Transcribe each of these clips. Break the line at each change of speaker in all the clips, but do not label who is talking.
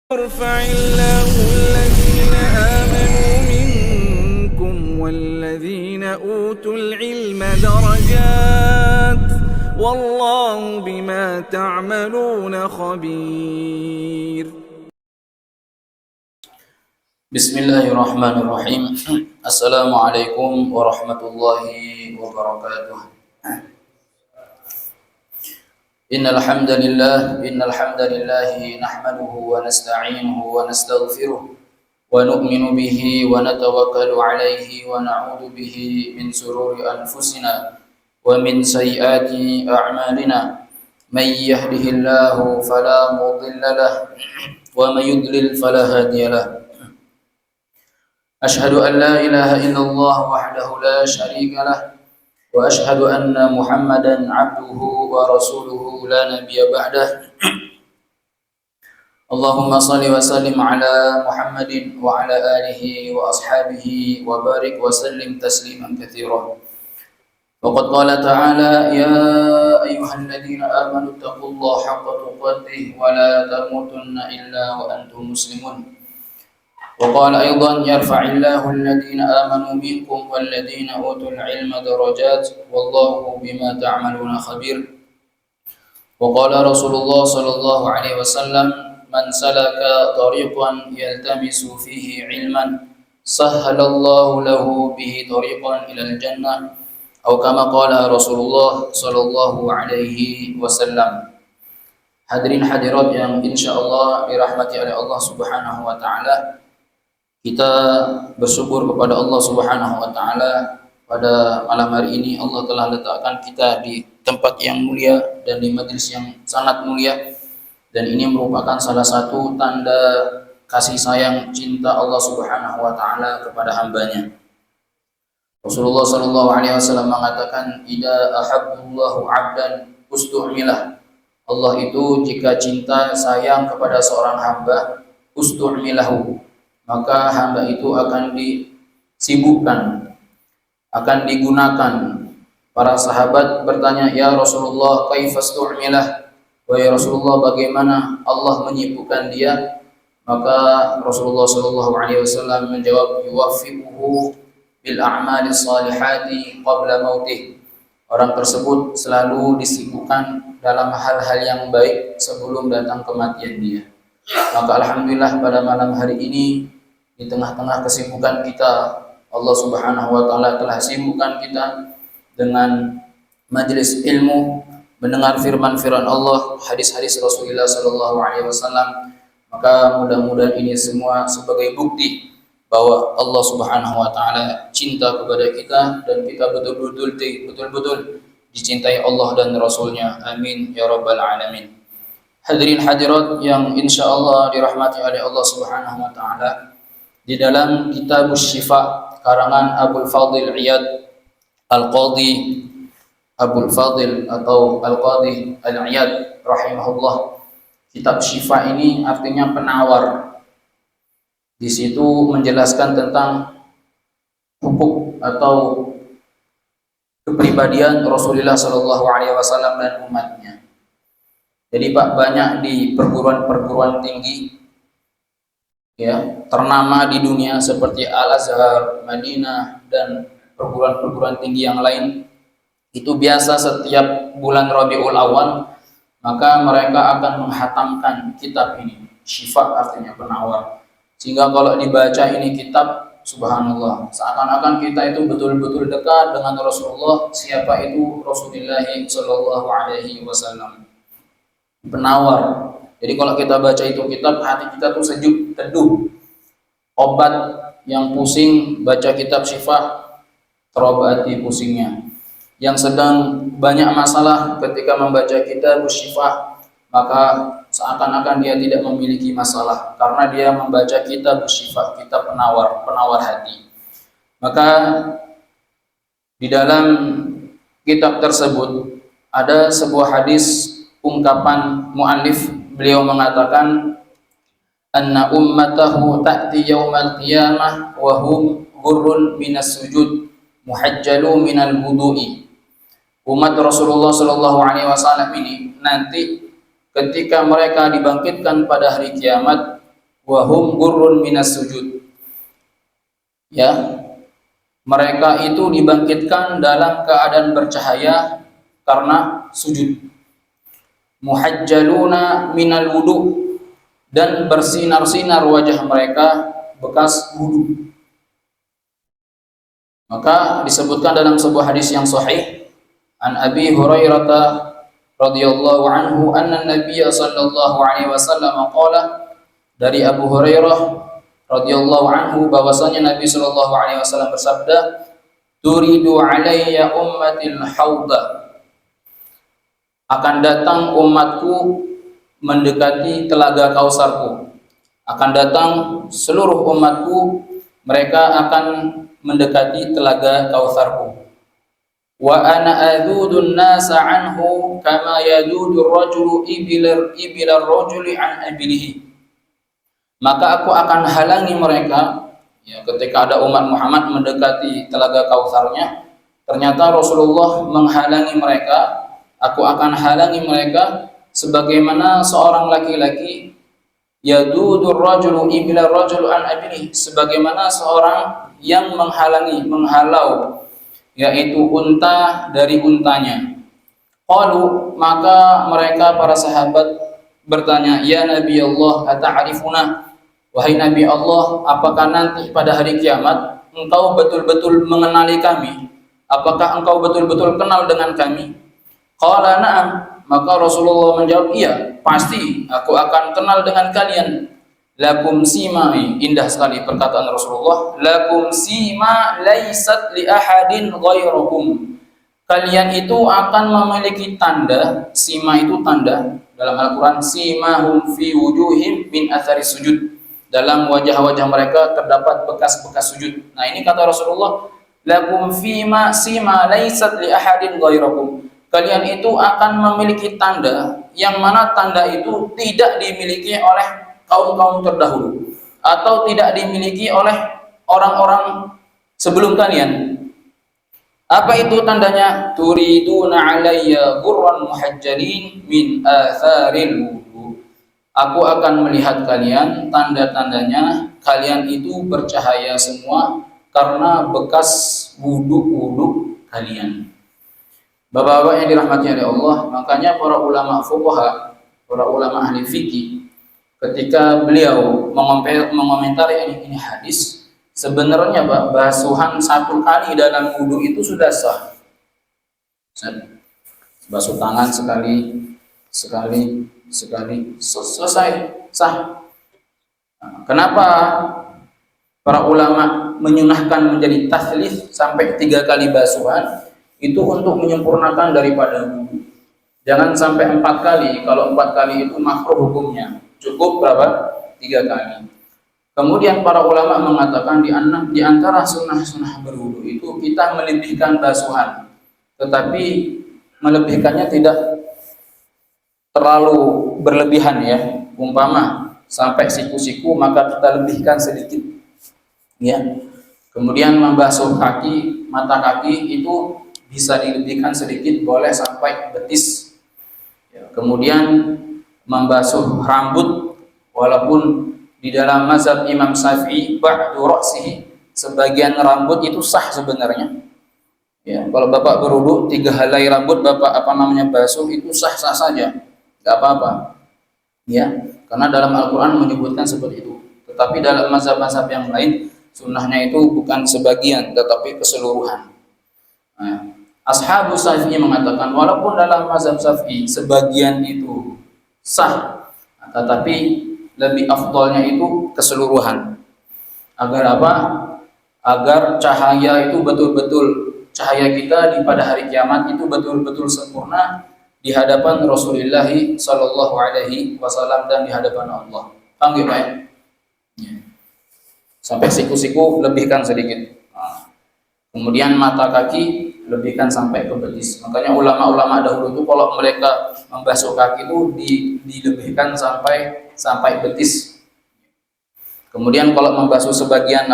يرفع الله الذين آمنوا منكم والذين أوتوا العلم درجات والله بما تعملون خبير.
Bismillahirrahmanirrahim. Assalamualaikum warahmatullahi wabarakatuh. Innal hamdalillah nahmaduhu wa nasta'inuhu wa nastaghfiruh wa nu'minu bihi wa natawakkalu alayhi wa na'udzu bihi min sururi anfusina wa min sayyiati a'malina. May yahdihillahu fala mudilla lahu wa may yudlil fala hadiya lahu. أشهد أن لا إله إلا الله وحده لا شريك له وأشهد أن محمدا عبده ورسوله لا نبي بعده. اللهم صل وسلم على محمد وعلى آله وأصحابه وبارك وسلم تسليما كثيرا. وقد قال تعالى: يا أيها الذين آمنوا اتقوا الله حق تقاته ولا تموتن إلا وأنتم مسلمون. وقال أيضا: يرفع الله الذين آمنوا منكم والذين أوتوا العلم درجات والله بما تعملون خبير. وقال رسول الله صلى الله عليه وسلم: من سلك طريقا يلتمس فيه علما سهل الله له به طريقا إلى الجنة أو كما قال رسول الله صلى الله عليه وسلم. Hadirin hadirat yang insyaallah dirahmati oleh Allah Subhanahu wa taala. Kita bersyukur kepada Allah Subhanahu wa taala pada malam hari ini Allah telah letakkan kita di tempat yang mulia dan di majelis yang sangat mulia, dan ini merupakan salah satu tanda kasih sayang cinta Allah Subhanahu wa taala kepada hambanya. Rasulullah sallallahu alaihi wasallam mengatakan, "Idza ahabballahu 'abdan ustu'milah." Allah itu jika cinta sayang kepada seorang hamba, ustu'milahu, maka hamba itu akan disibukkan, akan digunakan. Para sahabat bertanya, "Ya Rasulullah, kaifastu'milah?" Wahai Rasulullah, bagaimana Allah menyibukkan dia? Maka Rasulullah sallallahu alaihi wasallam menjawab, "Yuwaffiquhu bil a'mali shalihati qabla mautih." Orang tersebut selalu disibukkan dalam hal-hal yang baik sebelum datang kematian dia. Maka alhamdulillah pada malam hari ini, di tengah-tengah kesibukan kita, Allah Subhanahu wa taala telah sibukkan kita dengan majelis ilmu, mendengar firman-firman Allah, hadis-hadis Rasulullah sallallahu alaihi wasallam. Maka mudah-mudahan ini semua sebagai bukti bahwa Allah Subhanahu wa taala cinta kepada kita dan kita betul-betul dicintai Allah dan Rasulnya. Amin ya rabbal alamin. Hadirin hadirat yang insyaallah dirahmati oleh Allah Subhanahu wa taala, di dalam kitab Syifa karangan Abul Fadil Iyad Al-Qadhi, Abul Fadil atau Al-Qadhi Al-Iyad rahimahullah, kitab Syifa ini artinya penawar. Di situ menjelaskan tentang hukuk atau kepribadian Rasulullah sallallahu alaihi wasallam dan umatnya. Jadi Pak, banyak di perguruan-perguruan tinggi ya ternama di dunia seperti Al-Azhar, Madinah, dan perguruan-perguruan tinggi yang lain, itu biasa setiap bulan Rabiul Awal maka mereka akan menghatamkan kitab ini. Syifa artinya penawar, sehingga kalau dibaca ini kitab, subhanallah, seakan-akan kita itu betul-betul dekat dengan Rasulullah. Siapa itu? Rasulullah sallallahu alaihi wasallam, penawar. Jadi kalau kita baca itu kitab, hati kita tuh sejuk, teduh. Obat yang pusing, baca kitab Syifa, terobati pusingnya. Yang sedang banyak masalah ketika membaca kitab Syifa, maka seakan-akan dia tidak memiliki masalah karena dia membaca kitab Syifa, kitab penawar hati. Maka di dalam kitab tersebut ada sebuah hadis, ungkapan muallif. Beliau mengatakan, anna ummatahu ta'ti yaumal qiyamah wa hum ghurrun minas sujud muhajjalu minal wudu'i. Umat Rasulullah sallallahu alaihi wasallam ini nanti ketika mereka dibangkitkan pada hari kiamat, wa hum gurrun minas sujud. Ya, mereka itu dibangkitkan dalam keadaan bercahaya karena sujud. Muhajjaluna minal wudu, dan bersinar-sinar wajah mereka bekas wudu. Maka disebutkan dalam sebuah hadis yang sahih an Abi Hurairah radhiyallahu anhu anna Nabiy sallallahu alaihi wasallam qala, dari Abu Hurairah radhiyallahu anhu bahwasanya Nabi sallallahu alaihi wasallam bersabda, turidu alayya ummatil hauda, akan datang umatku mendekati telaga Kausarku. Akan datang seluruh umatku, mereka akan mendekati telaga Kausarku. Wa ana adudun nasa anhu kama yadudur rajulu ibilar rajuli an abilihi. Maka aku akan halangi mereka, ya, ketika ada umat Muhammad mendekati telaga Kausarnya, ternyata Rasulullah menghalangi mereka. Aku akan halangi mereka sebagaimana seorang laki-laki yadudur rajulu ibilar rajulu an abilihi, sebagaimana seorang yang menghalau yaitu unta dari untanya. Qalu, maka mereka para sahabat bertanya, ya Nabi Allah, ata'rifuna, wahai Nabi Allah, apakah nanti pada hari kiamat engkau betul-betul mengenali kami? Apakah engkau betul-betul kenal dengan kami? Qala na'am, maka Rasulullah menjawab, iya, pasti aku akan kenal dengan kalian. Lakum sima, indah sekali perkataan Rasulullah, lakum sima laisat li ahadin ghairakum. Kalian itu akan memiliki tanda, sima itu tanda, dalam Al-Quran, simahum fi wujuhim min athari sujud, dalam wajah-wajah mereka terdapat bekas-bekas sujud. Nah, ini kata Rasulullah, lakum fima sima laisat li ahadin ghairakum. Kalian itu akan memiliki tanda yang mana tanda itu tidak dimiliki oleh kaum-kaum terdahulu atau tidak dimiliki oleh orang-orang sebelum kalian. Apa itu tandanya? Turiduna alayya gurran muhajjalin min atharil wudu. Aku akan melihat kalian, tanda-tandanya kalian itu bercahaya semua karena bekas wudu kalian. Bapak-bapak yang dirahmati oleh Allah, makanya para ulama fuqaha, para ulama ahli fikih, ketika beliau mengomentari ini hadis, sebenarnya basuhan satu kali dalam wudu itu sudah sah. Basuh tangan sekali, selesai, sah. Kenapa para ulama menyunahkan menjadi tathlits sampai 3 kali basuhan? Itu untuk menyempurnakan daripada wudu. Jangan sampai 4 kali. Kalau 4 kali itu makruh hukumnya. Cukup berapa? 3 kali. Kemudian para ulama mengatakan di antara sunnah-sunnah berwudu itu kita melebihkan basuhan. Tetapi melebihkannya tidak terlalu berlebihan, ya. Umpama sampai siku-siku maka kita lebihkan sedikit. Ya. Kemudian membasuh kaki, mata kaki itu bisa dilebihkan sedikit, boleh sampai betis. Ya, kemudian membasuh rambut, walaupun di dalam mazhab Imam Syafi'i ba'du ra'sihi, sebagian rambut itu sah sebenarnya. Ya, kalau Bapak berwudu 3 helai rambut Bapak basuh itu sah-sah saja, enggak apa-apa. Ya, karena dalam Al-Qur'an menyebutkan seperti itu. Tetapi dalam mazhab-mazhab yang lain sunnahnya itu bukan sebagian tetapi keseluruhan. Nah, Ashabu Syafi'i mengatakan walaupun dalam mazhab Syafi'i sebagian itu sah, tetapi lebih afdolnya itu keseluruhan. Agar apa? Agar cahaya itu betul-betul, cahaya kita pada hari kiamat itu betul-betul sempurna di hadapan Rasulullah sallallahu alaihi wasallam dan di hadapan Allah. Paham ya, Pak? Ya. Sampai siku-siku lebihkan sedikit. Nah, kemudian mata kaki lebihkan sampai ke betis. Makanya ulama-ulama dahulu itu kalau mereka membasuh kaki itu dilebihkan sampai betis. Kemudian kalau membasuh sebagian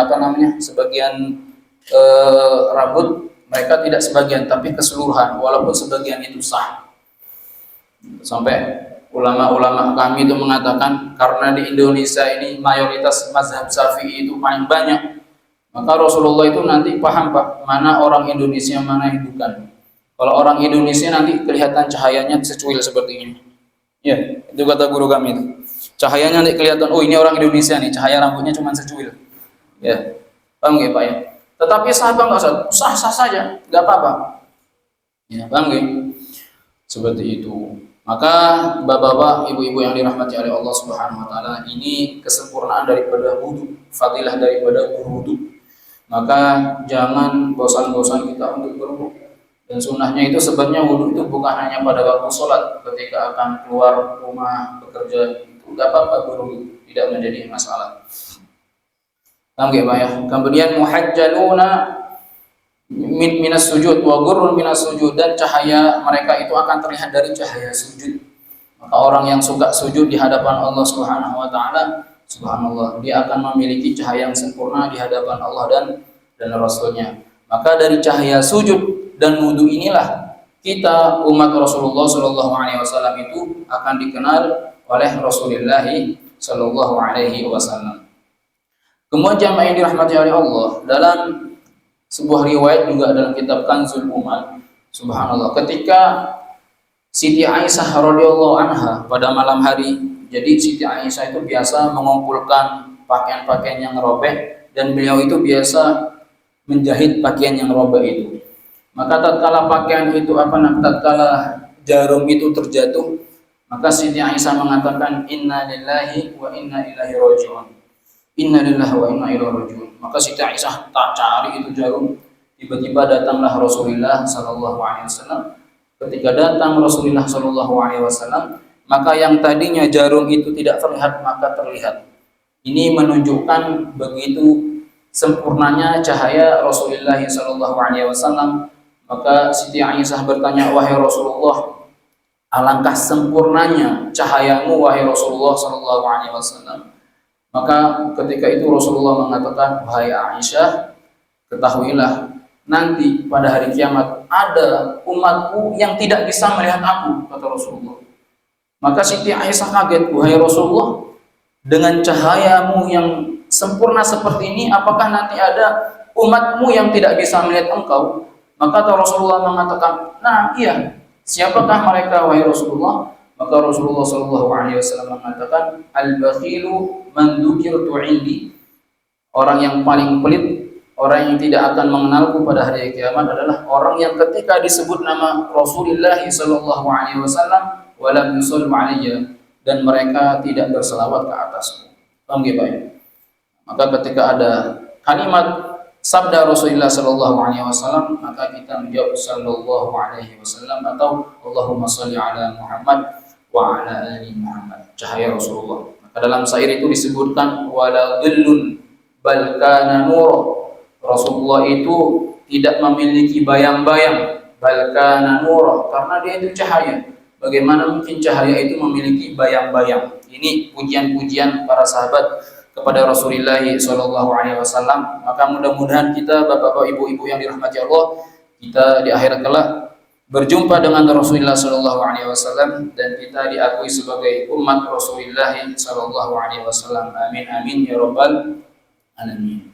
rambut, mereka tidak sebagian tapi keseluruhan, walaupun sebagian itu sah. Sampai Ulama-ulama kami itu mengatakan karena di Indonesia ini mayoritas mazhab Syafi'i itu paling banyak, maka Rasulullah itu nanti paham Pak, mana orang Indonesia mana yang bukan. Kalau orang Indonesia nanti kelihatan cahayanya secuil seperti ini. Ya, itu kata guru kami itu. Cahayanya nanti kelihatan, oh ini orang Indonesia nih, cahaya rambutnya cuma secuil. Ya, paham nggak Pak ya? Tetapi sah apa nggak sah? Sah-sah saja, nggak apa-apa. Ya, paham nggak? Seperti itu. Maka bapak-bapak, ibu-ibu yang dirahmati oleh Allah Subhanahu wa taala, ini kesempurnaan daripada wudu, fadilah daripada berwudu. Maka jangan bosan-bosan kita untuk berwudu. Dan sunnahnya itu sebenarnya wudu itu bukan hanya pada waktu sholat, ketika akan keluar rumah bekerja itu nggak apa-apa berwudu, tidak menjadi masalah. Paham nggak Pak ya? Kemudian muhajjaluna minas sujud wa gurrun minas sujud, dan cahaya mereka itu akan terlihat dari cahaya sujud. Maka orang yang suka sujud di hadapan Allah Subhanahu wa taala, subhanallah, dia akan memiliki cahaya yang sempurna di hadapan Allah dan Rasulnya. Maka dari cahaya sujud dan wudu inilah kita umat Rasulullah Shallallahu Alaihi Wasallam itu akan dikenal oleh Rasulullah Shallallahu Alaihi Wasallam. Kemudian jamaah yang dirahmati oleh Allah, dalam sebuah riwayat juga dalam kitab Kanzul Umar, subhanallah, ketika Siti Aisyah radhiyallahu anha pada malam hari, jadi Siti Aisyah itu biasa mengumpulkan pakaian-pakaian yang robek, dan beliau itu biasa menjahit pakaian yang robek itu. Maka tatkala pakaian itu tatkala jarum itu terjatuh, maka Siti Aisyah mengatakan inna lillahi wa inna ilaihi raji'un. Inna lillahi wa inna ilaihi raji'un. Maka Siti Aisyah tak cari itu jarum. Tiba-tiba datanglah Rasulullah sallallahu alaihi wasallam. Ketika datang Rasulullah sallallahu alaihi wasallam, maka yang tadinya jarum itu tidak terlihat maka terlihat. Ini menunjukkan begitu sempurnanya cahaya Rasulullah sallallahu alaihi wasallam. Maka Siti Aisyah bertanya, wahai Rasulullah, alangkah sempurnanya cahayamu wahai Rasulullah sallallahu alaihi wasallam. Maka ketika itu Rasulullah mengatakan, wahai Aisyah, ketahuilah nanti pada hari kiamat ada umatku yang tidak bisa melihat aku, kata Rasulullah. Maka Siti Aisyah kaget, wahai Rasulullah, dengan cahayamu yang sempurna seperti ini, apakah nanti ada umatmu yang tidak bisa melihat engkau? Maka Rasulullah mengatakan, nah iya, siapakah mereka wahai Rasulullah? Maka Rasulullah Shallallahu Alaihi Wasallam mengatakan, al-bakhilu man dzukirtu indi. Orang yang paling pelit, orang yang tidak akan mengenalku pada hari kiamat adalah orang yang ketika disebut nama Rasulullah Shallallahu Alaihi Wasallam walam yusallu alayya, dan mereka tidak berselawat ke atasku. Paham nggak Pak? Maka ketika ada kalimat sabda Rasulullah Shallallahu Alaihi Wasallam, maka kita menjawab Shallallahu Alaihi Wasallam atau Allahumma sholli ala Muhammad wa ala ali Muhammad, cahaya Rasulullah. Maka dalam syair itu disebutkan wala dhillun bal kana nur. Rasulullah itu tidak memiliki bayang-bayang, bal kana nur, karena dia itu cahaya. Bagaimana mungkin cahaya itu memiliki bayang-bayang? Ini pujian-pujian para sahabat kepada Rasulullah Shallallahu Alaihi Wasallam. Maka mudah-mudahan kita bapak-bapak, ibu-ibu yang dirahmati Allah, kita di akhirat kelak berjumpa dengan Rasulullah Shallallahu Alaihi Wasallam dan kita diakui sebagai umat Rasulullah Shallallahu Alaihi Wasallam. Amin amin ya robbal alamin.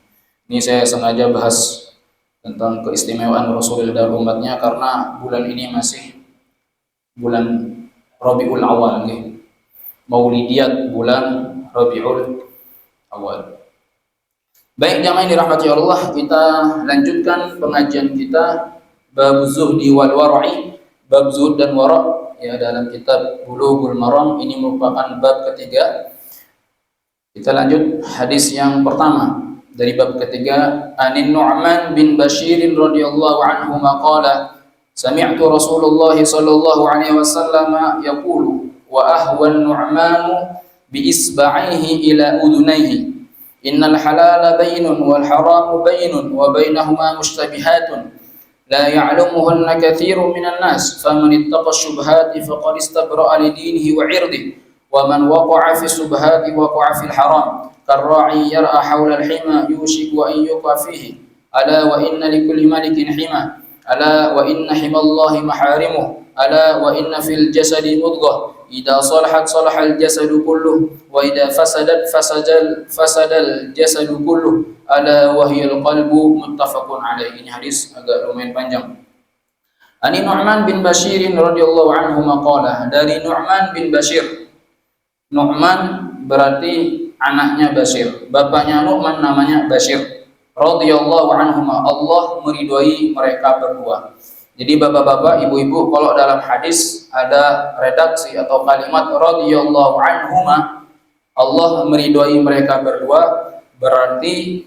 Ini saya sengaja bahas tentang keistimewaan Rasulullah dan umatnya karena bulan ini masih bulan Rabiul Awal, Maulidiyat bulan Rabiul Awal. Baik jamaah yang dirahmati Allah, kita lanjutkan pengajian kita bab zuhdi wal war'i, bab zuhud dan wara' ya, dalam kitab Bulughul Maram. Ini merupakan bab ketiga. Kita lanjut hadis yang pertama dari bab ketiga. Anin Nu'man bin Bashir radhiyallahu anhu maqala sami'tu Rasulullah sallallahu alaihi wasallam yaqulu wa ahwa an-nu'man bi isba'ihi ila udunayhi innal halala bainun wal haramu bainun wa bainahuma mushtabihatun لا يعلمهن كثير من الناس فمن اتقى الشبهات فقد استبرأ لدينه وعرضه ومن وقع في الشبهات وقع في الحرام كالراعي يرعى حول الحمى يوشك أن يقع فيه ألا وإن لكل ملك حمى ألا وإن حمى الله محارمه ألا وإن في الجسد مضغة idza salahat salahal jasadu kulluh wa idza fasadat fasadal jasadu kulluh ala wahyal qalbu muttafaqun alaih. Ini hadis agak lumayan panjang. Ani Nu'man bin Bashir radhiyallahu anhu maqala, dari Nu'man bin Bashir. Nu'man berarti anaknya Bashir, bapaknya Nu'man namanya Bashir radhiyallahu anhu, Allah meridhai mereka berdua. Jadi bapak-bapak, ibu-ibu, kalau dalam hadis ada redaksi atau kalimat radhiyallahu anhuma, Allah meridhai mereka berdua, berarti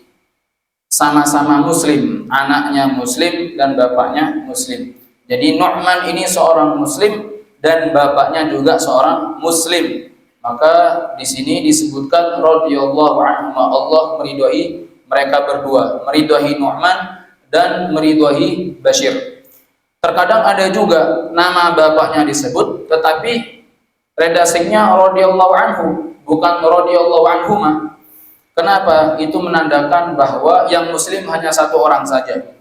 sama-sama muslim, anaknya muslim dan bapaknya muslim. Jadi Nu'man ini seorang muslim dan bapaknya juga seorang muslim. Maka di sini disebutkan radhiyallahu anhuma, Allah meridhai mereka berdua, meridhai Nu'man dan meridhai Bashir. Terkadang ada juga nama bapaknya disebut, tetapi redaksinya radhiyallahu anhu, bukan radhiyallahu anhuma. Kenapa? Itu menandakan bahwa yang muslim hanya satu orang saja.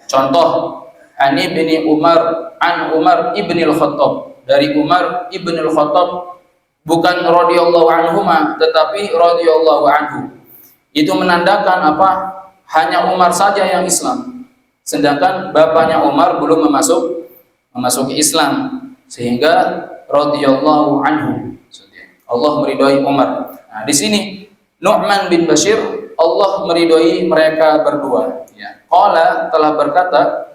Contoh, Ani bin Umar, an Umar ibn al-Khattab, dari Umar ibn al-Khattab, bukan radhiyallahu anhuma, tetapi radhiyallahu anhu. Itu menandakan apa? Hanya Umar saja yang Islam. Sedangkan bapaknya Umar belum memasuki Islam, sehingga radhiyallahu anhu. Allah meridhai Umar. Nah, di sini Nu'man bin Bashir, Allah meridhai mereka berdua. Ya. Qala, telah berkata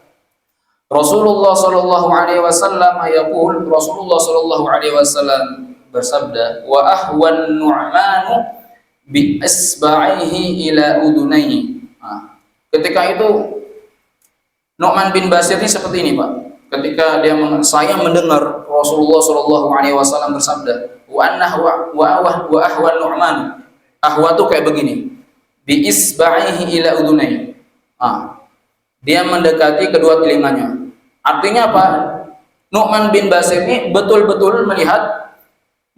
Rasulullah sallallahu alaihi wasallam yaqul, Rasulullah sallallahu alaihi wasallam bersabda, wa ahwan Nu'manu bi isba'ihi ila udunaihi. Nah, ketika itu Nu'man bin Bashir ini seperti ini, Pak. Ketika saya mendengar Rasulullah sallallahu alaihi wasallam bersabda, wa ahwan Nu'man. Ahwa itu kayak begini. Bi isba'ihi ila udunaihi. Dia mendekati kedua telinganya. Artinya apa? Nu'man bin Bashir ini betul-betul melihat,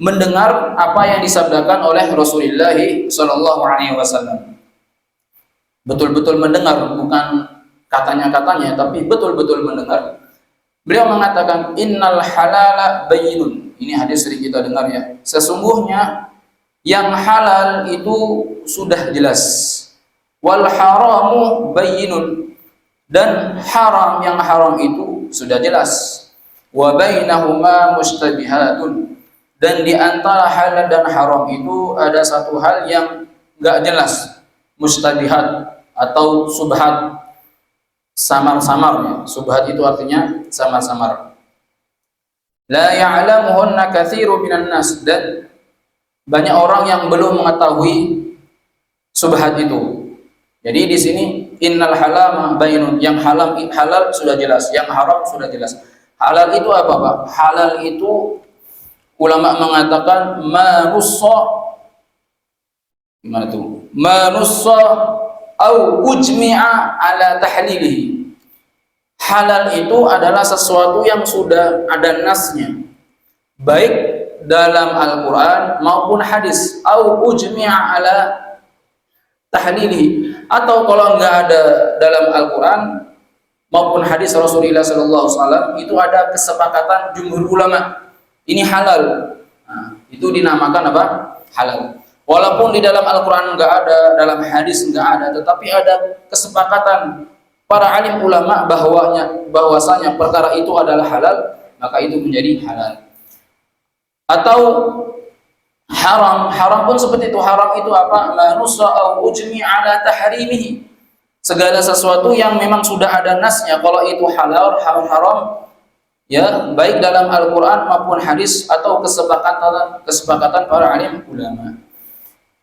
mendengar apa yang disabdakan oleh Rasulullah sallallahu alaihi wasallam. Betul-betul mendengar, bukan katanya-katanya, tapi betul-betul mendengar. Beliau mengatakan, innal halala bayyinun. Ini hadis sering kita dengar ya. Sesungguhnya yang halal itu sudah jelas. Wal haramu bayyinun. Dan yang haram itu sudah jelas. Wa bainahuma mushtabihatun. Dan di antara halal dan haram itu ada satu hal yang enggak jelas. Mushtabihat atau subhat. Samar-samar. Subhat itu artinya samar-samar. La ya'lamuhunna katsiru minan nas, dan banyak orang yang belum mengetahui subhat itu. Jadi di sini innal halama bainun, yang halal sudah jelas, yang haram sudah jelas. Halal itu apa, Pak? Halal itu ulama mengatakan manussa, gimana tuh? Manussa au ujmi'a ala tahlilihi. Halal itu adalah sesuatu yang sudah ada nasnya, baik dalam Al-Quran maupun hadis, au ujmi'a ala tahlilihi, atau kalau enggak ada dalam Al-Quran maupun hadis Rasulullah SAW, itu ada kesepakatan jumhur ulama, ini halal. Nah, itu dinamakan apa? Halal. Walaupun di dalam Al-Quran enggak ada, dalam hadis enggak ada, tetapi ada kesepakatan para alim ulama bahwasanya perkara itu adalah halal, maka itu menjadi halal. Atau haram pun seperti itu. Haram itu apa? Manusa au ujmi ala tahrimihi. Segala sesuatu yang memang sudah ada nasnya, kalau itu halal, haram, ya, baik dalam Al-Quran maupun hadis atau kesepakatan para alim ulama.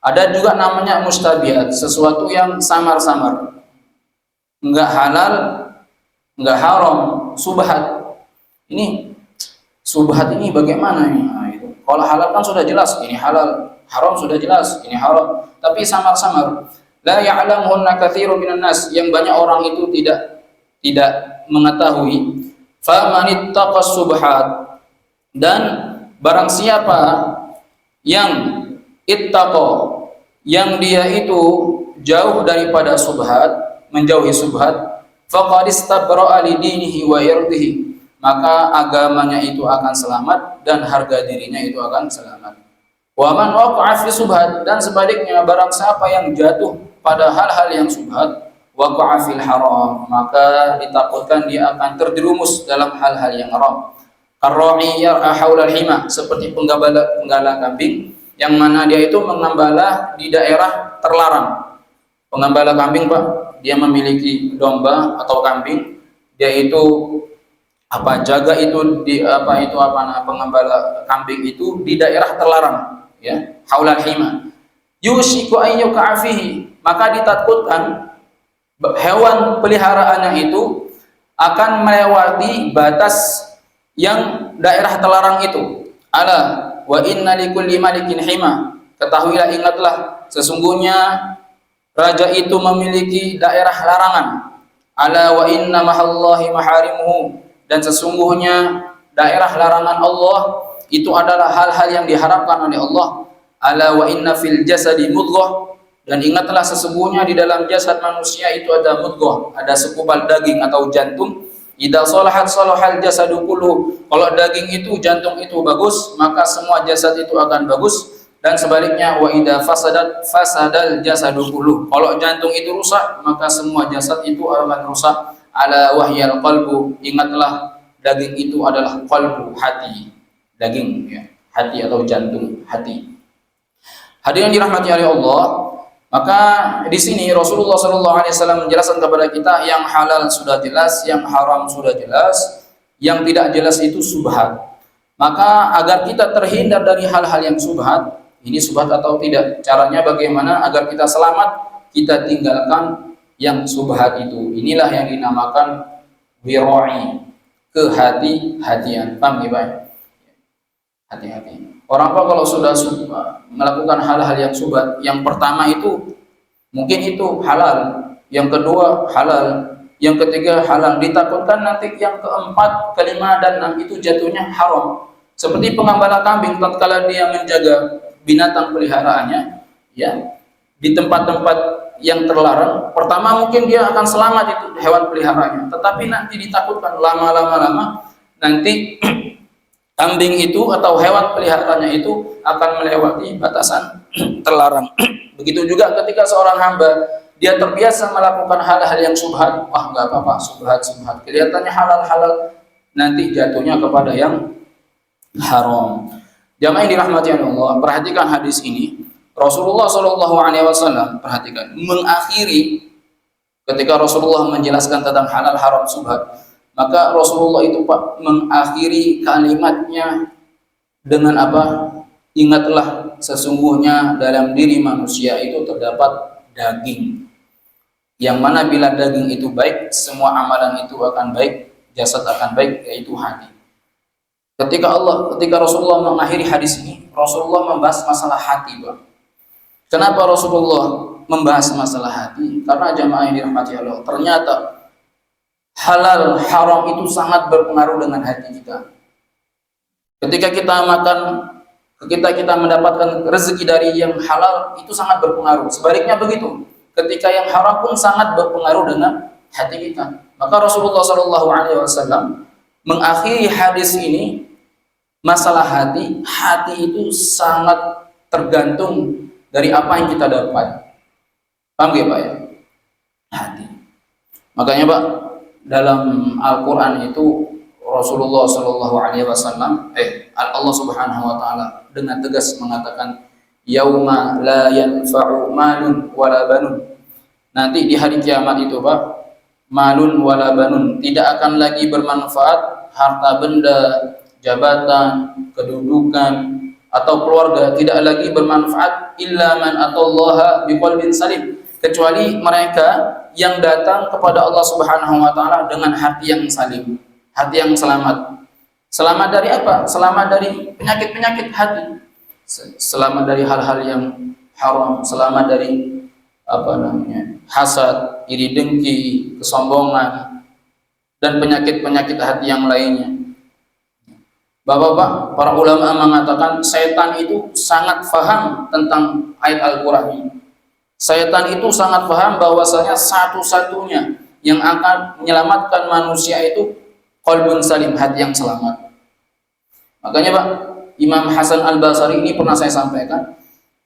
Ada juga namanya mustabihat, sesuatu yang samar-samar, enggak halal, enggak haram, subhat. Ini subhat ini bagaimana ini? Nah, itu. Kalau halal kan sudah jelas, ini halal. Haram sudah jelas, ini haram. Tapi samar-samar. La ya'lamuhunna katsirun minan nas, yang banyak orang itu tidak mengetahui. Famanittaqas subhat, dan barang siapa yang ittaqa, yang dia itu jauh daripada subhat, menjauhi subhat, faqad istabra'a li dinihi wa irdihi, maka agamanya itu akan selamat dan harga dirinya itu akan selamat. Wa man waqa'a fi subhat, dan sebaliknya barang siapa yang jatuh pada hal-hal yang subhat, waqa'a fil haram, maka ditakutkan dia akan terjerumus dalam hal-hal yang haram. Ar-ra'i yar'a haulal hima, seperti penggala kambing yang mana dia itu mengembala di daerah terlarang. Pengembala kambing, Pak, dia memiliki domba atau kambing, dia itu jaga itu di pengembala kambing itu di daerah terlarang, ya, haulal hima. Yushiku ayyuka fihi, maka ditakutkan hewan peliharaannya itu akan melewati batas yang daerah terlarang itu. Ala wa inna likulli malikin hima, ketahuilah, ingatlah, sesungguhnya raja itu memiliki daerah larangan. Ala wa inna mahallahi maharimuhu, dan sesungguhnya daerah larangan Allah itu adalah hal-hal yang diharapkan oleh Allah. Ala wa inna fil jasadi mudghah, dan ingatlah sesungguhnya di dalam jasad manusia itu ada mudghah, ada segumpal daging atau jantung. Idza salahat salahal jasadu kullu, kalau daging itu, jantung itu bagus, maka semua jasad itu akan bagus. Dan sebaliknya, wa idza fasadat fasadal jasadu kullu, kalau jantung itu rusak, maka semua jasad itu akan rusak. Ala wahyal qalbu, ingatlah daging itu adalah qalbu, hati. Daging, ya, hati atau jantung, hati. Hadirin dirahmati oleh Allah, maka di sini Rasulullah SAW menjelaskan kepada kita yang halal sudah jelas, yang haram sudah jelas, yang tidak jelas itu subhat. Maka agar kita terhindar dari hal-hal yang subhat, ini subhat atau tidak, caranya bagaimana agar kita selamat? Kita tinggalkan yang subhat itu. Inilah yang dinamakan wira'i, kehati-hatian. Paham ya, Pak? Hati-hati. Orang Pak kalau sudah melakukan hal-hal yang subhat, yang pertama itu mungkin itu halal, yang kedua halal, yang ketiga halal, ditakutkan nanti yang keempat, kelima, dan enam itu jatuhnya haram. Seperti pengembala kambing, tatkala dia menjaga binatang peliharaannya, ya, di tempat-tempat yang terlarang, pertama mungkin dia akan selamat itu hewan peliharaannya, tetapi nanti ditakutkan lama-lama nanti kambing itu atau hewan peliharaannya itu akan melewati batasan terlarang. Begitu juga ketika seorang hamba dia terbiasa melakukan hal-hal yang subhat, wah nggak apa-apa, subhat, kelihatannya halal, nanti jatuhnya kepada yang haram. Jamaah yang dirahmati Allah, perhatikan hadis ini. Rasulullah SAW, perhatikan, mengakhiri ketika Rasulullah menjelaskan tentang halal, haram, subhat, maka Rasulullah itu, Pak, mengakhiri kalimatnya dengan apa? Ingatlah sesungguhnya dalam diri manusia itu terdapat daging, yang mana bila daging itu baik, semua amalan itu akan baik, jasad akan baik, yaitu hati. Ketika Rasulullah mengakhiri hadis ini, Rasulullah membahas masalah hati, Pak. Kenapa Rasulullah membahas masalah hati? Karena jamaah yang dirahmati Allah, ternyata halal, haram itu sangat berpengaruh dengan hati kita. Ketika kita makan, ketika kita mendapatkan rezeki dari yang halal, itu sangat berpengaruh. Sebaliknya begitu, ketika yang haram pun sangat berpengaruh dengan hati kita. Maka Rasulullah SAW mengakhiri hadis ini, masalah hati itu sangat tergantung dari apa yang kita dapat. Paham ya, Pak, ya? Hati. Makanya, Pak, dalam Al-Quran itu Rasulullah SAW, Allah Subhanahu Wa Taala dengan tegas mengatakan, yauma la yanfa'u malun wala banun. Nanti di hari kiamat itu, Pak, malun wala banun, tidak akan lagi bermanfaat harta benda, jabatan, kedudukan, atau keluarga, tidak lagi bermanfaat illa man atallaha biqalbin salim, kecuali mereka yang datang kepada Allah Subhanahu Wa Taala dengan hati yang salim, hati yang selamat. Selamat dari apa? Selamat dari penyakit-penyakit hati, selamat dari hal-hal yang haram, selamat dari hasad, iri dengki, kesombongan, dan penyakit-penyakit hati yang lainnya. Bapak-bapak, para ulama mengatakan setan itu sangat paham tentang ayat Al-Quran ini. Setan itu sangat paham bahwasanya satu-satunya yang akan menyelamatkan manusia itu qalbun salim, hati yang selamat. Makanya Pak, Imam Hasan Al-Basri ini pernah saya sampaikan,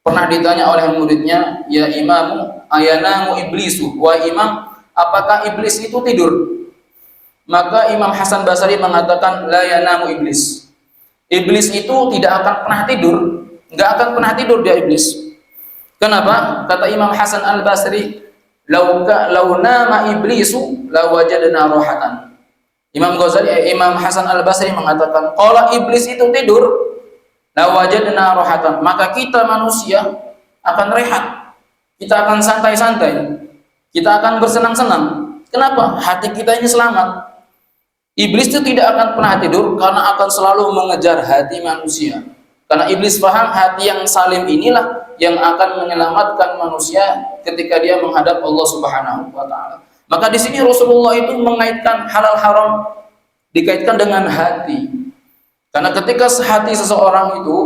pernah ditanya oleh muridnya, "Ya Imam, ayanamu iblisu?" Wahai Imam, apakah iblis itu tidur? Maka Imam Hasan Basri mengatakan, "La yanamu iblis." Iblis itu tidak akan pernah tidur, nggak akan pernah tidur dia iblis. Kenapa? Kata Imam Hasan Al-Basri, "Lau nama iblisu la wajadna rohatan." Imam Hasan Al-Basri mengatakan, kalau iblis itu tidur, la wajadna rohatan, maka kita manusia akan rehat, kita akan santai-santai, kita akan bersenang-senang. Kenapa? Hati kita ini selamat. Iblis itu tidak akan pernah tidur karena akan selalu mengejar hati manusia. Karena iblis paham hati yang salim inilah yang akan menyelamatkan manusia ketika dia menghadap Allah Subhanahu wa taala. Maka di sini Rasulullah itu mengaitkan halal haram dikaitkan dengan hati. Karena ketika hati seseorang itu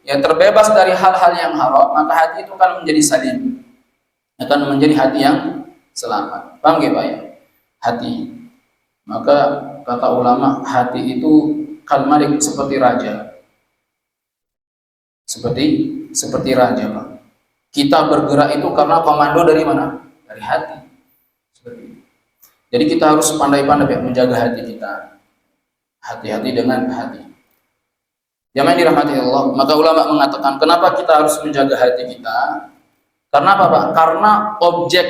ya terbebas dari hal-hal yang haram, maka hati itu akan menjadi salim. Akan menjadi hati yang selamat. Paham nggak Pak ya? Hati. Maka kata ulama, hati itu kalmalik, seperti raja. Seperti raja, Pak. Kita bergerak itu karena komando dari mana? Dari hati. Seperti itu. Jadi kita harus pandai-pandai ya, menjaga hati kita. Hati-hati dengan hati. Yang dirahmati Allah. Maka ulama mengatakan, kenapa kita harus menjaga hati kita? Karena apa, Pak? Karena objek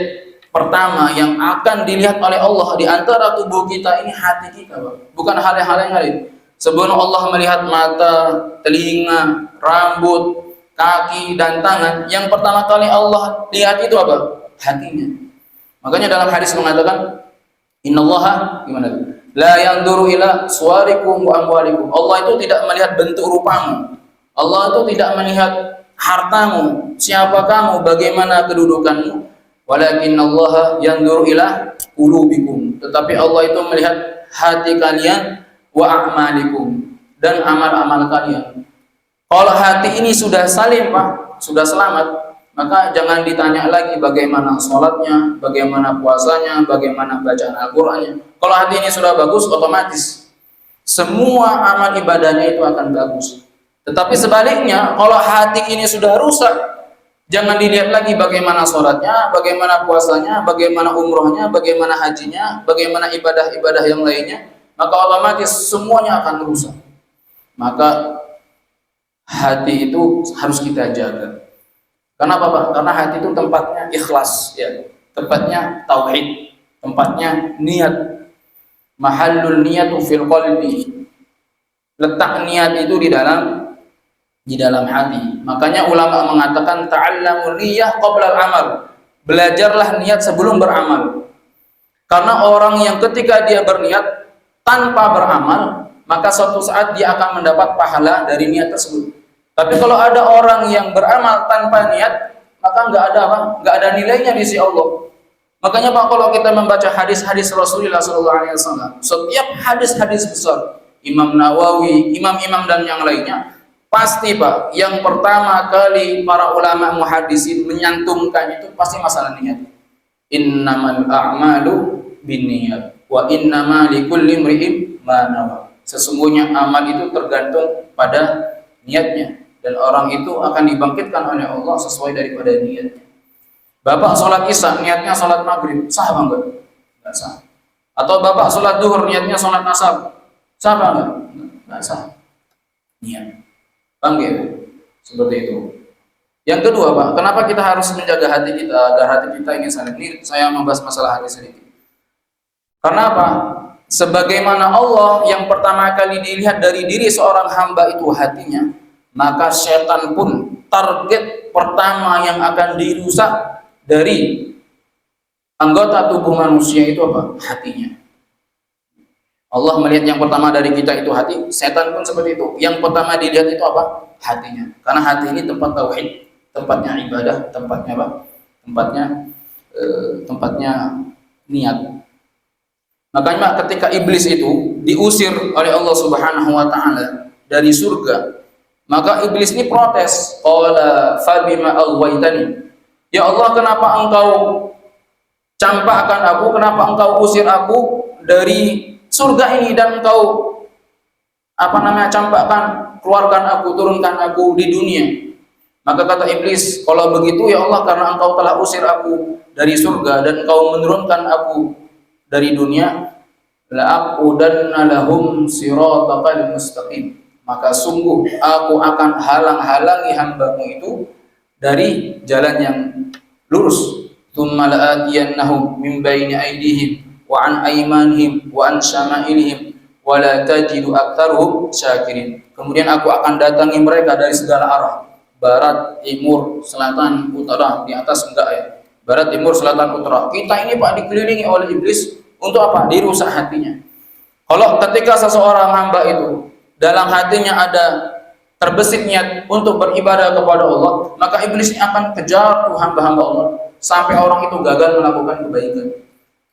pertama yang akan dilihat oleh Allah di antara tubuh kita ini hati kita, Pak. Bukan hal-hal yang lain. Sebelum Allah melihat mata, telinga, rambut, kaki, dan tangan, yang pertama kali Allah lihat itu apa? Hatinya. Makanya dalam hadis mengatakan, innallaha gimana? La yanzuru ila suwarikum wa amwalikum. Allah itu tidak melihat bentuk rupamu. Allah itu tidak melihat hartamu, siapa kamu, bagaimana kedudukanmu. Walakinallaha yanzuru ila qulubikum. Tetapi Allah itu melihat hati kalian wa a'malikum, dan amal-amal kalian. Kalau hati ini sudah salim, Pak, sudah selamat, maka jangan ditanya lagi bagaimana sholatnya, bagaimana puasanya, bagaimana bacaan Al-Qur'annya. Kalau hati ini sudah bagus, otomatis semua amal ibadahnya itu akan bagus. Tetapi sebaliknya, kalau hati ini sudah rusak, jangan dilihat lagi bagaimana sholatnya, bagaimana puasanya, bagaimana umrohnya, bagaimana hajinya, bagaimana ibadah-ibadah yang lainnya, maka otomatis semuanya akan rusak. Maka hati itu harus kita jaga. Kenapa, Pak? Karena hati itu tempatnya ikhlas, ya, tempatnya tauhid, tempatnya niat. Mahallul niyatu fil qalbi. Letak niat itu di dalam hati. Makanya ulama mengatakan ta'allamul niyyah qabla al-amal. Belajarlah niat sebelum beramal. Karena orang yang ketika dia berniat tanpa beramal, maka suatu saat dia akan mendapat pahala dari niat tersebut. Tapi kalau ada orang yang beramal tanpa niat, maka nggak ada nilainya di sisi Allah. Makanya Pak, kalau kita membaca hadis-hadis Rasulullah SAW, setiap hadis-hadis besar, Imam Nawawi, imam-imam dan yang lainnya, pasti Pak, yang pertama kali para ulama muhaddisin menyantumkan itu pasti masalah niat. Innamal a'malu binniyat wa innama likulli imri'in ma nawa. Sesungguhnya amal itu tergantung pada niatnya, dan orang itu akan dibangkitkan oleh Allah sesuai daripada niatnya. Bapak sholat isya, niatnya sholat maghrib, sah apa enggak? Enggak sah. Atau bapak sholat duhur, niatnya sholat asar, sah apa enggak? Enggak sah. Niat. Paham ya? Seperti itu. Yang kedua, Pak, kenapa kita harus menjaga hati kita agar hati kita ini saling? Ini saya membahas masalah hati sedikit. Karena apa? Sebagaimana Allah yang pertama kali dilihat dari diri seorang hamba itu hatinya, maka setan pun target pertama yang akan dirusak dari anggota tubuh manusia itu apa? Hatinya. Allah melihat yang pertama dari kita itu hati, setan pun seperti itu. Yang pertama dilihat itu apa? Hatinya. Karena hati ini tempat tauhid, tempatnya ibadah, tempatnya apa? Tempatnya niat. Makanya ketika iblis itu diusir oleh Allah Subhanahu wa taala dari surga, maka iblis ini protes, qala fabima aghwaytani. Ya Allah, kenapa engkau campakkan aku, kenapa engkau usir aku dari surga ini dan engkau campakkan, keluarkan aku, turunkan aku di dunia. Maka kata iblis, kalau begitu ya Allah, karena engkau telah usir aku dari surga dan engkau menurunkan aku dari dunia, la'aqudanna lahum siratal mustaqim. Maka sungguh aku akan halang-halangi hambamu itu dari jalan yang lurus. Tsumma la'atiyannahum min baini aydihim wa an aymanihim wa an syama'ilihim wa la tajidu aktsaruhum syakirin. Kemudian aku akan datangi mereka dari segala arah, barat, timur, selatan, utara, di atas enggak ya. Barat, timur, selatan, utara. Kita ini Pak dikelilingi oleh iblis untuk apa? Dirusak hatinya. Kalau ketika seseorang hamba itu dalam hatinya ada terbesit niat untuk beribadah kepada Allah, maka iblis akan kejar tuh hamba-hamba Allah sampai orang itu gagal melakukan kebaikan.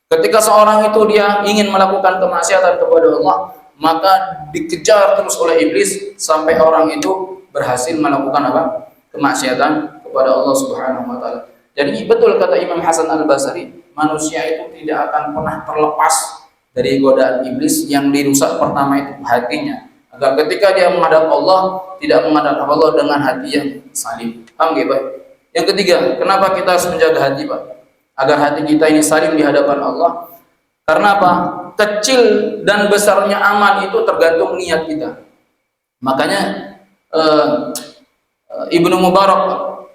Ketika seorang itu dia ingin melakukan kemaksiatan kepada Allah, maka dikejar terus oleh iblis sampai orang itu berhasil melakukan apa? Kemaksiatan kepada Allah Subhanahu wa taala. Jadi betul kata Imam Hasan Al-Basri, manusia itu tidak akan pernah terlepas dari godaan iblis. Yang dirusak pertama itu hatinya. Agar ketika dia menghadap Allah, tidak menghadap Allah dengan hati yang salim. Paham nggih, Pak? Yang ketiga, kenapa kita harus menjaga hati, Pak? Agar hati kita ini salim di hadapan Allah. Karena apa? Kecil dan besarnya amal itu tergantung niat kita. Makanya Ibnu Mubarak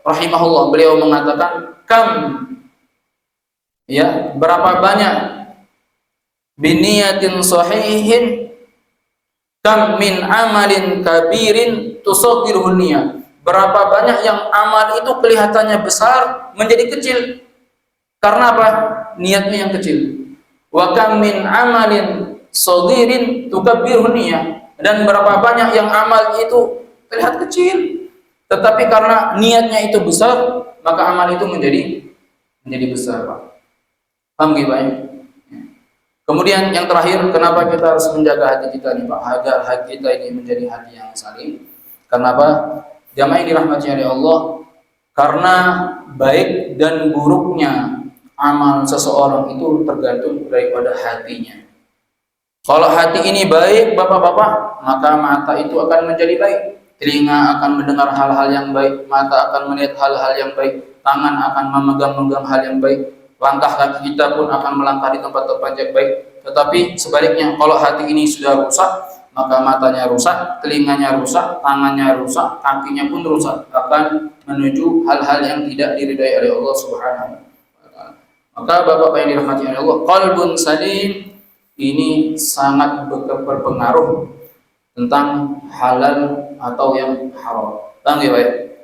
rahimahullah, beliau mengatakan, berapa banyak biniyatin sahihin kam min amalin kabirin tusaghiruhun niyah. Berapa banyak yang amal itu kelihatannya besar menjadi kecil. Karena apa? Niatnya yang kecil. Wa kam min amalin saghirin tukabbirun niyah. Dan berapa banyak yang amal itu terlihat kecil, tetapi karena niatnya itu besar, maka amal itu menjadi besar, Pak. Paham nggih, Pak? Kemudian yang terakhir, kenapa kita harus menjaga hati kita nih, Pak? Agar hati kita ini menjadi hati yang salim. Karena apa? Jamaah yang dirahmati oleh Allah, karena baik dan buruknya amal seseorang itu tergantung daripada hatinya. Kalau hati ini baik, Bapak-bapak, maka mata itu akan menjadi baik. Telinga akan mendengar hal-hal yang baik, mata akan melihat hal-hal yang baik, tangan akan memegang hal yang baik, langkah kaki kita pun akan melangkah di tempat-tempat yang baik. Tetapi sebaliknya, kalau hati ini sudah rusak, maka matanya rusak, telinganya rusak, tangannya rusak, kakinya pun rusak, akan menuju hal-hal yang tidak diridai oleh Allah Subhanahu wa taala. Maka Bapak yang dirahmati oleh Allah, qalbun salim ini sangat berpengaruh tentang halal atau yang haram. Paham ya, Pak?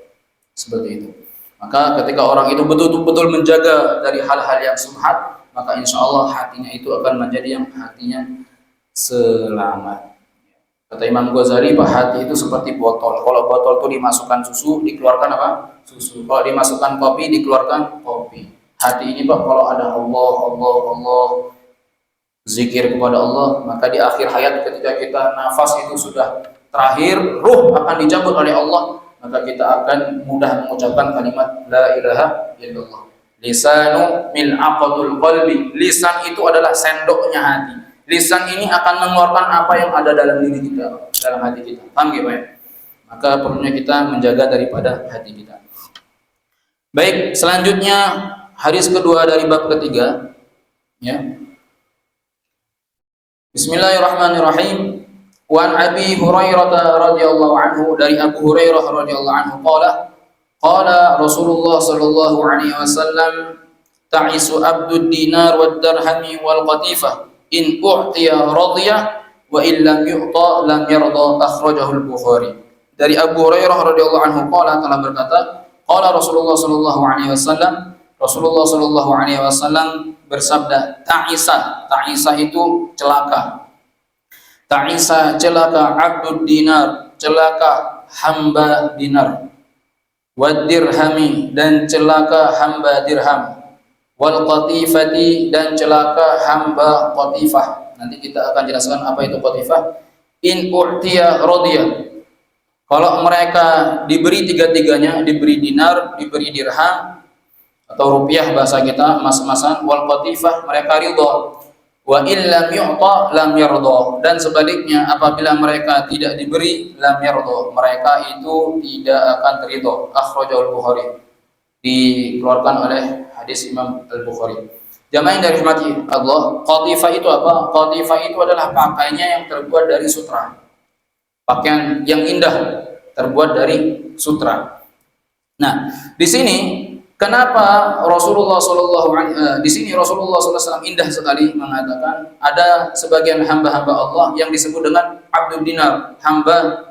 Seperti itu. Maka ketika orang itu betul-betul menjaga dari hal-hal yang subhat, maka insya Allah hatinya itu akan menjadi yang hatinya selamat. Kata Imam Ghazali, Pak, hati itu seperti botol. Kalau botol itu dimasukkan susu, dikeluarkan apa? Susu. Kalau dimasukkan kopi, dikeluarkan kopi. Hati ini, Pak, kalau ada Allah, zikir kepada Allah, maka di akhir hayat ketika kita nafas itu sudah terakhir, ruh akan dicabut oleh Allah, maka kita akan mudah mengucapkan kalimat la ilaha illallah. Lisanu mil'aqatul qalbi. Lisan itu adalah sendoknya hati. Lisan ini akan mengeluarkan apa yang ada dalam diri kita, dalam hati kita. Paham ya, Pak? Maka perlunya kita menjaga daripada hati kita. Baik, selanjutnya hadis kedua dari bab ketiga, ya. Bismillahirrahmanirrahim. Wa an Abi Hurairah radhiyallahu anhu, dari Abu Hurairah radhiyallahu anhu qala Rasulullah sallallahu alaihi wasallam, ta'isu abdud dinar wad dirhami wal qatifah in u'tiya radiyah wa in lam yu'ta lam yarda. Akhrajahu al-Bukhari. Dari Abu Hurairah radhiyallahu anhu telah berkata, qala Rasulullah sallallahu alaihi wasallam, Rasulullah sallallahu alaihi wasallam bersabda, ta'isa itu celaka. Ta'isa celaka abdud dinar, celaka hamba dinar. Wad dirhami, dan celaka hamba dirham. Wal qatifati, dan celaka hamba qatifah. Nanti kita akan jelaskan apa itu qatifah. In u'tiya radiyah. Kalau mereka diberi tiga-tiganya, diberi dinar, diberi dirham atau rupiah bahasa kita, emas-emasan, wal qatifah, mereka ridha. Wa illam yu'ta lam yarda, dan sebaliknya apabila mereka tidak diberi lam yarda, mereka itu tidak akan ridha. Akhrajul Bukhari, dikeluarkan oleh hadis Imam Al-Bukhari. Jamaah yang dirahmati Allah, qatifah itu apa? Qatifah itu adalah pakaiannya yang terbuat dari sutra. Pakaian yang indah terbuat dari sutra. Nah, di sini kenapa Rasulullah SAW indah sekali mengatakan ada sebagian hamba-hamba Allah yang disebut dengan abdul dinar, hamba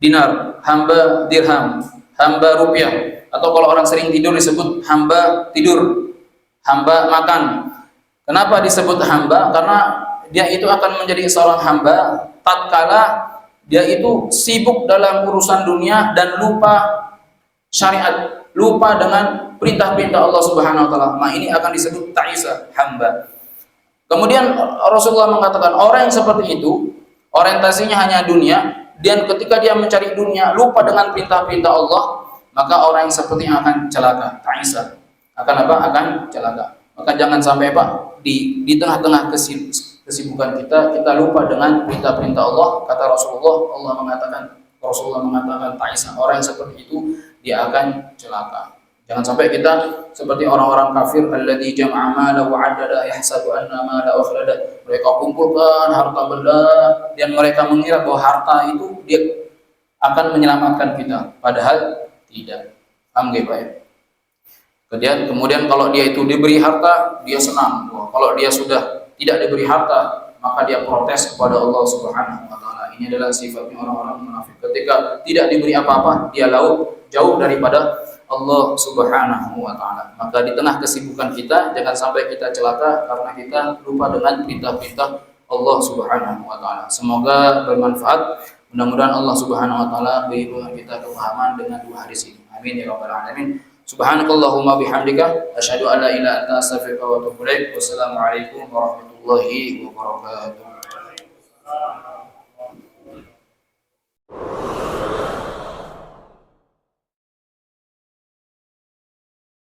dinar, hamba dirham, hamba rupiah, atau kalau orang sering tidur disebut hamba tidur, hamba makan. Kenapa disebut hamba? Karena dia itu akan menjadi seorang hamba tatkala dia itu sibuk dalam urusan dunia dan lupa syariat, lupa dengan perintah-perintah Allah Subhanahu wa taala. Nah, ini akan disebut ta'isa, hamba. Kemudian Rasulullah mengatakan orang yang seperti itu orientasinya hanya dunia, dan ketika dia mencari dunia lupa dengan perintah-perintah Allah, maka orang yang seperti ini akan celaka, ta'isa. Akan apa? Akan celaka. Maka jangan sampai Pak di tengah-tengah kesibukan kita lupa dengan perintah-perintah Allah. Kata Rasulullah mengatakan ta'isa, orang yang seperti itu dia akan celaka. Jangan sampai kita seperti orang-orang kafir, alladzi jama'a mala wa 'addada yahsabu anna mala akhlada. Mereka kumpulkan harta benda dan mereka mengira bahwa harta itu dia akan menyelamatkan kita, padahal tidak. Paham nggih, Pak ya? Kemudian kalau dia itu diberi harta, dia senang. Kalau dia sudah tidak diberi harta, maka dia protes kepada Allah Subhanahu wa taala. Ini adalah sifatnya orang-orang munafik. Ketika tidak diberi apa-apa, dia jauh daripada Allah Subhanahu wa taala. Maka di tengah kesibukan kita, jangan sampai kita celaka karena kita lupa dengan perintah-perintah Allah Subhanahu wa taala. Semoga bermanfaat. Mudah-mudahan Allah Subhanahu wa taala beri kita kepahaman dengan dua hadis ini. Amin ya rabbal alamin. Subhanakallahumma bihamdika asyhadu an la ilaha illa anta astaghfiruka wa atubu ilaik. Wassalamualaikum warahmatullahi wabarakatuh.